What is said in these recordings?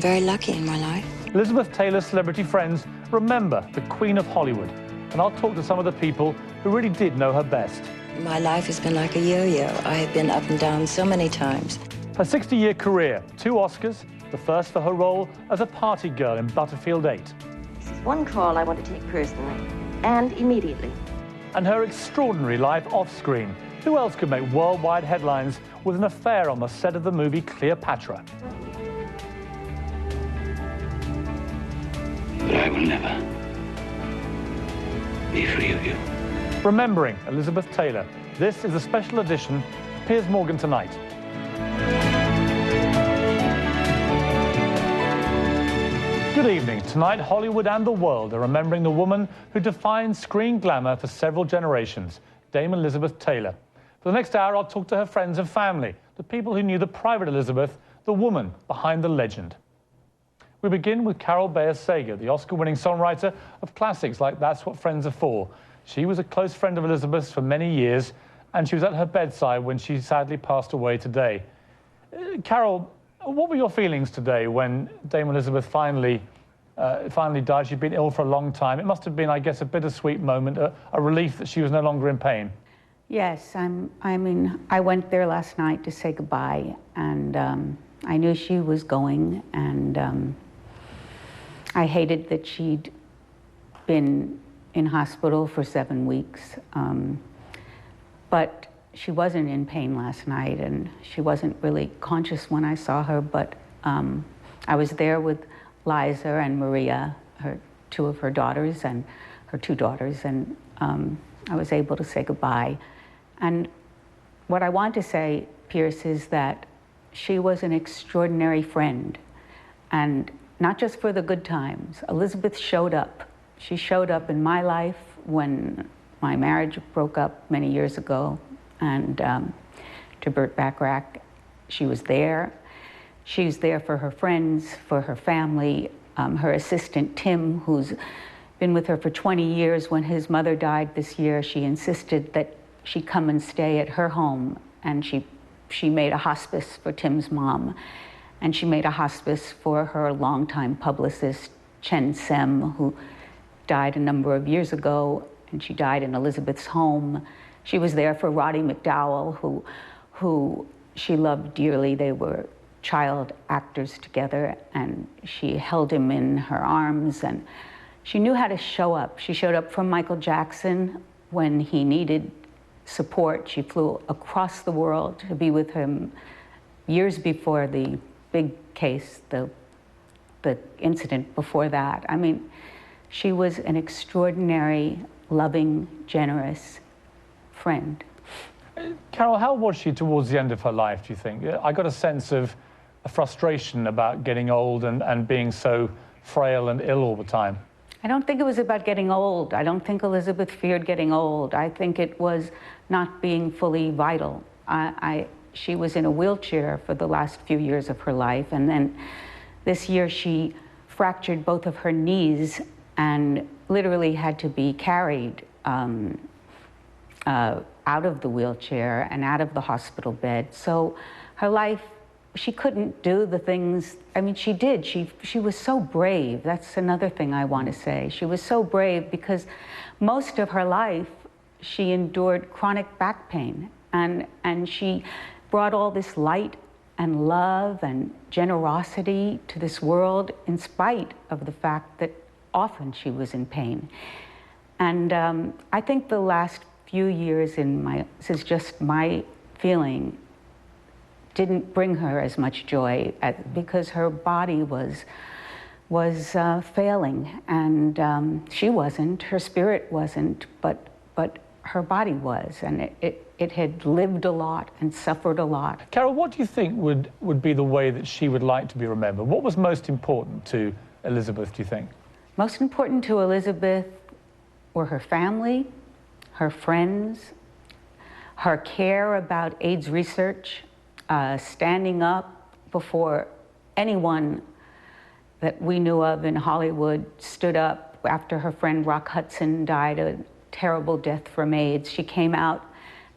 Very lucky in my life. Elizabeth Taylor's celebrity friends remember the Queen of Hollywood, and I'll talk to some of the people who really did know her best. My life has been like a yo-yo. I have been up and down so many times. Her 60-year career, 2 Oscars, the first for her role as a party girl in Butterfield 8. This is one call I want to take personally, and immediately. And her extraordinary life off-screen. Who else could make worldwide headlines with an affair on the set of the movie Cleopatra? But I will never be free of you. Remembering Elizabeth Taylor. This is a special edition of Piers Morgan Tonight. Good evening. Tonight, Hollywood and the world are remembering the woman who defined screen glamour for several generations, Dame Elizabeth Taylor. For the next hour, I'll talk to her friends and family, the people who knew the private Elizabeth, the woman behind the legend. We begin with Carole Bayer Sager, the Oscar-winning songwriter of classics like That's What Friends Are For. She was a close friend of Elizabeth's for many years, and she was at her bedside when she sadly passed away today. Carole, what were your feelings today when Dame Elizabeth finally died? She'd been ill for a long time. It must have been, I guess, a bittersweet moment, a relief that she was no longer in pain. Yes, I mean, I went there last night to say goodbye, and I knew she was going, and I hated that she'd been in hospital for 7 weeks, but she wasn't in pain last night, and she wasn't really conscious when I saw her, but I was there with Liza and Maria, two of her daughters, and her 2 daughters, and I was able to say goodbye. And what I want to say, Pierce, is that she was an extraordinary friend, and not just for the good times. Elizabeth showed up. She showed up in my life when my marriage broke up many years ago, and to Burt Bacharach. She was there. She was there for her friends, for her family. Her assistant, Tim, who's been with her for 20 years, when his mother died this year, she insisted that she come and stay at her home, and she made a hospice for Tim's mom, and she made a hospice for her longtime publicist, Chen Sem, who died a number of years ago, and she died in Elizabeth's home. She was there for Roddy McDowall, who she loved dearly. They were child actors together, and she held him in her arms, and she knew how to show up. She showed up for Michael Jackson when he needed support. She flew across the world to be with him years before the big case, the incident before that. I mean, she was an extraordinary, loving, generous friend. Carole, how was she towards the end of her life, do you think? I got a sense of a frustration about getting old and being so frail and ill all the time. I don't think it was about getting old. I don't think Elizabeth feared getting old. I think it was not being fully vital. She was in a wheelchair for the last few years of her life, and then this year she fractured both of her knees and literally had to be carried out of the wheelchair and out of the hospital bed. So her life, she couldn't do the things, I mean, she did. She was so brave. That's another thing I want to say. She was so brave because most of her life she endured chronic back pain, and she brought all this light and love and generosity to this world in spite of the fact that often she was in pain. And I think the last few years this is just my feeling, didn't bring her as much joy because her body was failing, and she wasn't, her spirit wasn't, but her body was, and it had lived a lot and suffered a lot. Carole, what do you think would be the way that she would like to be remembered? What was most important to Elizabeth, do you think? Most important to Elizabeth were her family, her friends, her care about AIDS research, standing up before anyone that we knew of in Hollywood stood up after her friend Rock Hudson died a terrible death from AIDS. She came out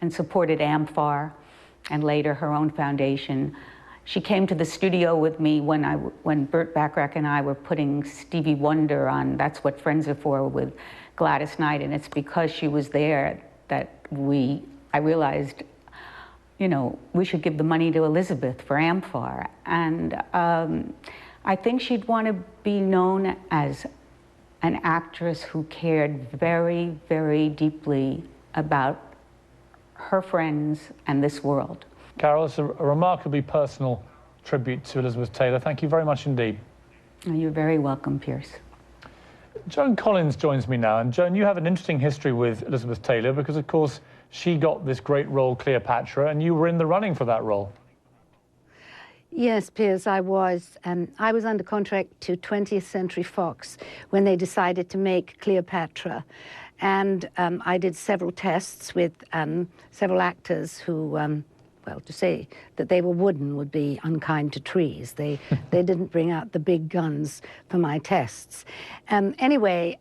and supported AMFAR and later her own foundation. She came to the studio with me when Burt Bacharach and I were putting Stevie Wonder on That's What Friends Are For with Gladys Knight, and it's because she was there that I realized, you know, we should give the money to Elizabeth for Amphar. And I think she'd want to be known as an actress who cared very, very deeply about her friends and this world. Carole, it's a remarkably personal tribute to Elizabeth Taylor. Thank you very much indeed. You're very welcome, Piers. Joan Collins joins me now. And Joan, you have an interesting history with Elizabeth Taylor because, of course, she got this great role, Cleopatra, and you were in the running for that role. Yes, Piers, I was. I was under contract to 20th Century Fox when they decided to make Cleopatra. And I did several tests with several actors who, well, to say that they were wooden would be unkind to trees. They didn't bring out the big guns for my tests. Anyway,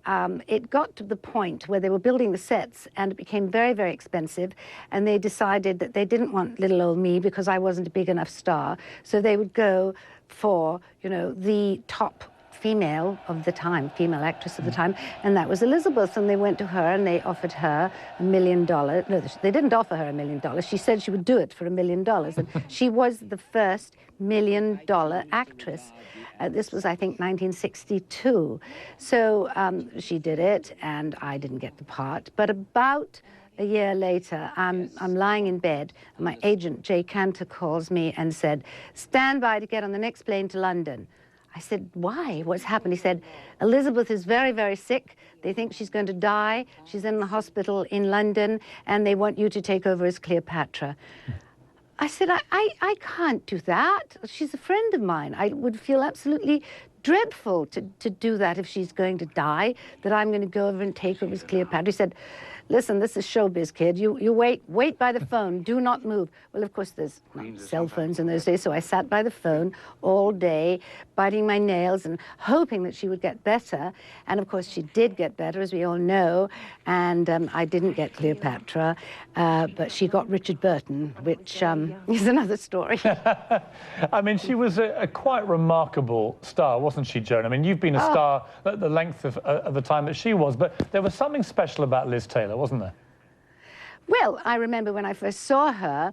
it got to the point where they were building the sets and it became very, very expensive. And they decided that they didn't want little old me because I wasn't a big enough star. So they would go for, you know, the top female of the time, female actress of the time, and that was Elizabeth. And they went to her and they offered her $1 million. No, they didn't offer her $1 million. She said she would do it for $1 million. And she was the first $1 million actress. This was, I think, 1962. So she did it, and I didn't get the part. But about a year later, I'm lying in bed, and my agent, Jay Cantor, calls me and said, "Stand by to get on the next plane to London." I said, "Why? What's happened?" He said, "Elizabeth is very, very sick. They think she's going to die. She's in the hospital in London, and they want you to take over as Cleopatra." I said, I can't do that. She's a friend of mine. I would feel absolutely dreadful to do that if she's going to die, that I'm going to go over and take over as Cleopatra. He said, "Listen, this is showbiz, kid. You wait by the phone. Do not move." Well, of course, there's not cell phones in those days, so I sat by the phone all day, biting my nails and hoping that she would get better. And of course, she did get better, as we all know. And I didn't get Cleopatra, but she got Richard Burton, which is another story. I mean, she was a quite remarkable star, wasn't she, Joan? I mean, you've been a star at the length of the time that she was, but there was something special about Liz Taylor, wasn't there? Well, I remember when I first saw her,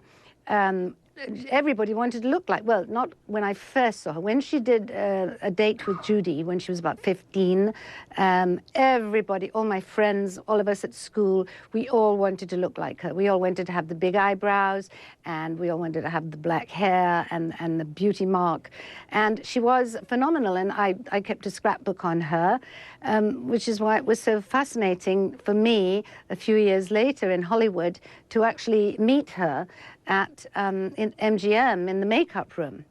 everybody wanted to look like, well, not when I first saw her. When she did A Date with Judy, when she was about 15, everybody, all my friends, all of us at school, we all wanted to look like her. We all wanted to have the big eyebrows, and we all wanted to have the black hair and the beauty mark. And she was phenomenal, and I kept a scrapbook on her, which is why it was so fascinating for me a few years later in Hollywood to actually meet her at in MGM in the makeup room.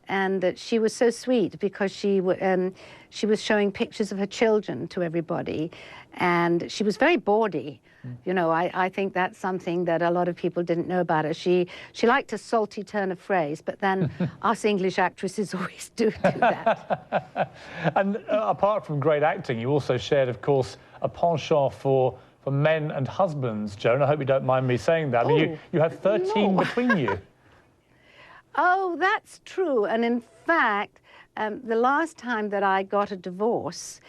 And she was so sweet because she was showing pictures of her children to everybody, and she was very bawdy. You know, I think that's something that a lot of people didn't know about her. She liked a salty turn of phrase, but then us English actresses always do that. And apart from great acting, you also shared, of course, a penchant for men and husbands, Joan. I hope you don't mind me saying that. I mean, you have 13 between you. Oh, that's true. And in fact, the last time that I got a divorce,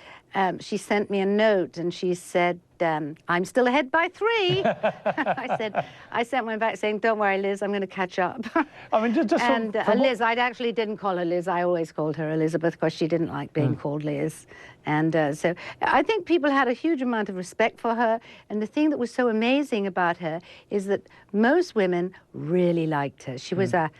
she sent me a note and she said, "I'm still ahead by 3. I sent one back saying, "Don't worry, Liz, I'm going to catch up." I mean, just and Liz, I actually didn't call her Liz. I always called her Elizabeth because she didn't like being called Liz. And so I think people had a huge amount of respect for her. And the thing that was so amazing about her is that most women really liked her. She was a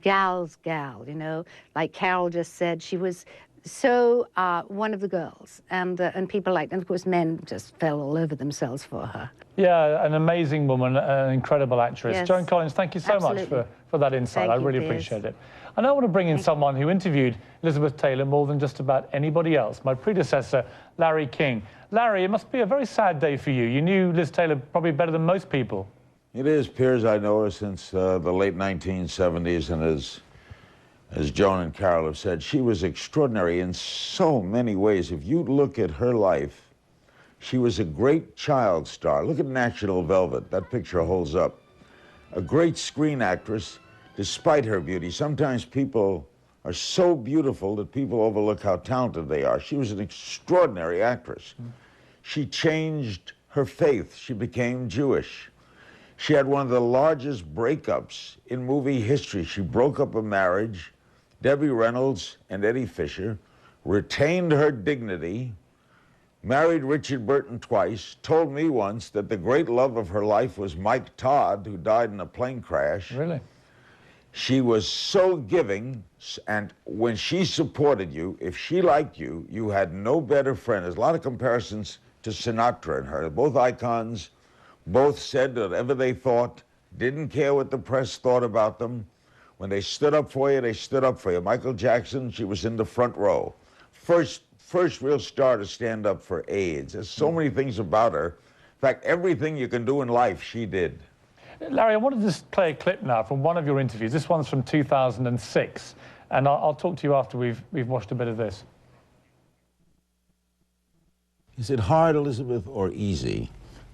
gal's gal, you know, like Carole just said. She was so one of the girls, and people liked, and of course men just fell all over themselves for her. Yeah, an amazing woman, an incredible actress. Yes. Joan Collins, thank you so much for that insight. I really appreciate it. And I want to bring in someone who interviewed Elizabeth Taylor more than just about anybody else, my predecessor, Larry King. Larry, it must be a very sad day for you. You knew Liz Taylor probably better than most people. It is, Piers. I know her since the late 1970s, and as Joan and Carole have said, she was extraordinary in so many ways. If you look at her life, she was a great child star. Look at National Velvet. That picture holds up. A great screen actress, despite her beauty. Sometimes people are so beautiful that people overlook how talented they are. She was an extraordinary actress. She changed her faith. She became Jewish. She had one of the largest breakups in movie history. She broke up a marriage. Debbie Reynolds and Eddie Fisher, retained her dignity, married Richard Burton twice, told me once that the great love of her life was Mike Todd, who died in a plane crash. Really? She was so giving, and when she supported you, if she liked you, you had no better friend. There's a lot of comparisons to Sinatra and her. Both icons, both said whatever they thought, didn't care what the press thought about them. When they stood up for you, they stood up for you. Michael Jackson, she was in the front row. First real star to stand up for AIDS. There's so many things about her. In fact, everything you can do in life, she did. Larry, I wanted to just play a clip now from one of your interviews. This one's from 2006, and I'll talk to you after we've watched a bit of this. Is it hard, Elizabeth, or easy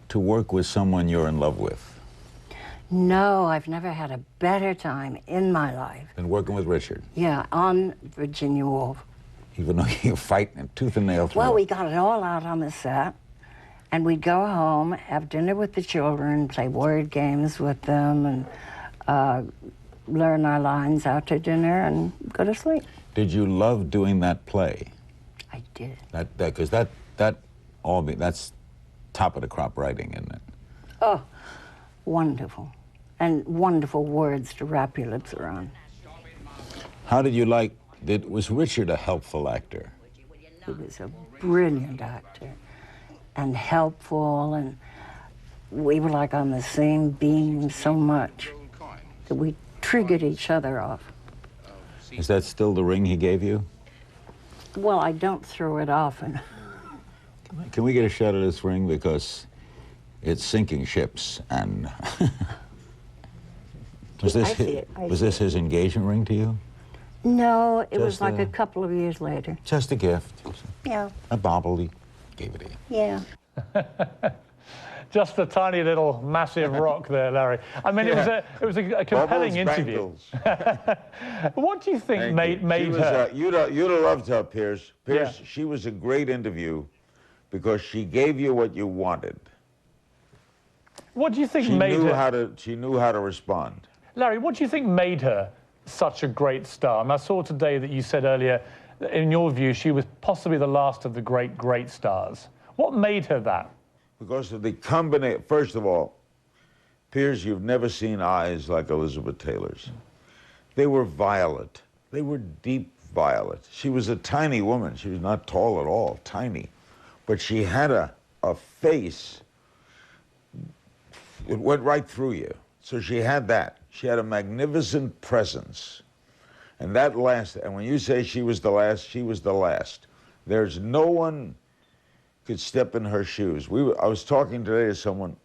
to work with someone you're in love with? No, I've never had a better time in my life. Than working with Richard? Yeah, on Virginia Woolf. Even though you're fighting tooth and nail through Well, it. we got it all out on the set, and we'd go home, have dinner with the children, play word games with them, and learn our lines after dinner and go to sleep. Did you love doing that play? I did. Because that's top of the crop writing, isn't it? Oh, wonderful. And wonderful words to wrap your lips around. How did you like, was Richard a helpful actor? He was a brilliant actor and helpful, and we were like on the same beam so much that we triggered each other off. Is that still the ring he gave you? Well, I don't throw it often. Can we get a shot of this ring? Because it's sinking ships, and was this his engagement ring to you? No, it was like a couple of years later. Just a gift. Yeah. A bauble, he gave it to you. Yeah. Just a tiny little massive rock there, Larry. I mean, Yeah. it was a compelling interview. What do you think made her? You'd have loved her, Piers. Yeah. She was a great interview because she gave you what you wanted. What do you think She made knew her? she knew how to respond. Larry, what do you think made her such a great star? And I saw today that you said earlier, that in your view, she was possibly the last of the great stars. What made her that? Because of the combination. First of all, Piers, you've never seen eyes like Elizabeth Taylor's. They were violet. They were deep violet. She was a tiny woman. She was not tall at all, tiny. But she had a face. It went right through you. So she had that. She had a magnificent presence. And that lasted. And when you say she was the last, she was the last. There's no one could step in her shoes. I was talking today to someone.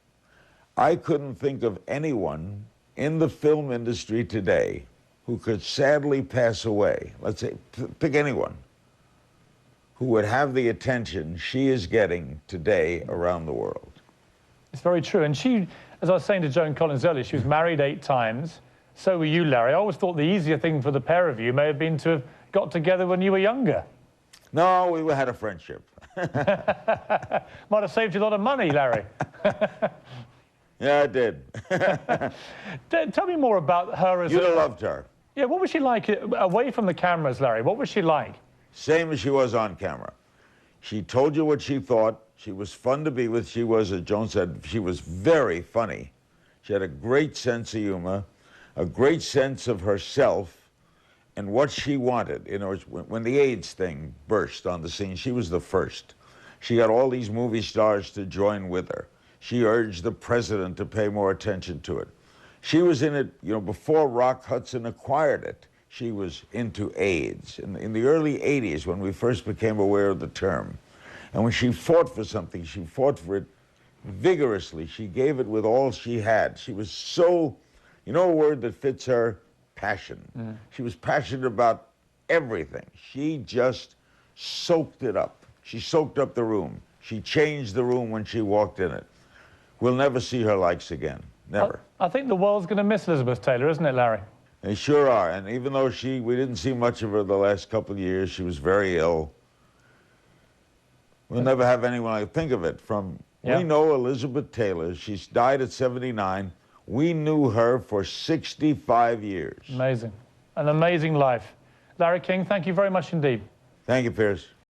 I couldn't think of anyone in the film industry today who could sadly pass away. Let's say, pick anyone who would have the attention she is getting today around the world. It's very true. And she, as I was saying to Joan Collins earlier, she was married 8 times. So were you, Larry. I always thought the easier thing for the pair of you may have been to have got together when you were younger. No, we had a friendship. Might have saved you a lot of money, Larry. Yeah, it did. Tell me more about her as You'd have loved her. Yeah, what was she like away from the cameras, Larry? What was she like? Same as she was on camera. She told you what she thought. She was fun to be with. She was, as Joan said, she was very funny. She had a great sense of humor, a great sense of herself and what she wanted. You know, when the AIDS thing burst on the scene, she was the first. She got all these movie stars to join with her. She urged the president to pay more attention to it. She was in it, you know, before Rock Hudson acquired it. She was into AIDS in the early 80s when we first became aware of the term. And when she fought for something, she fought for it vigorously. She gave it with all she had. She was so, you know a word that fits her? Passion. Mm. She was passionate about everything. She just soaked it up. She soaked up the room. She changed the room when she walked in it. We'll never see her likes again. Never. I think the world's going to miss Elizabeth Taylor, isn't it, Larry? They sure are. And even though we didn't see much of her the last couple of years, she was very ill. We'll never have anyone, I think of it, we know Elizabeth Taylor. She's died at 79. We knew her for 65 years. Amazing. An amazing life. Larry King, thank you very much indeed. Thank you, Piers.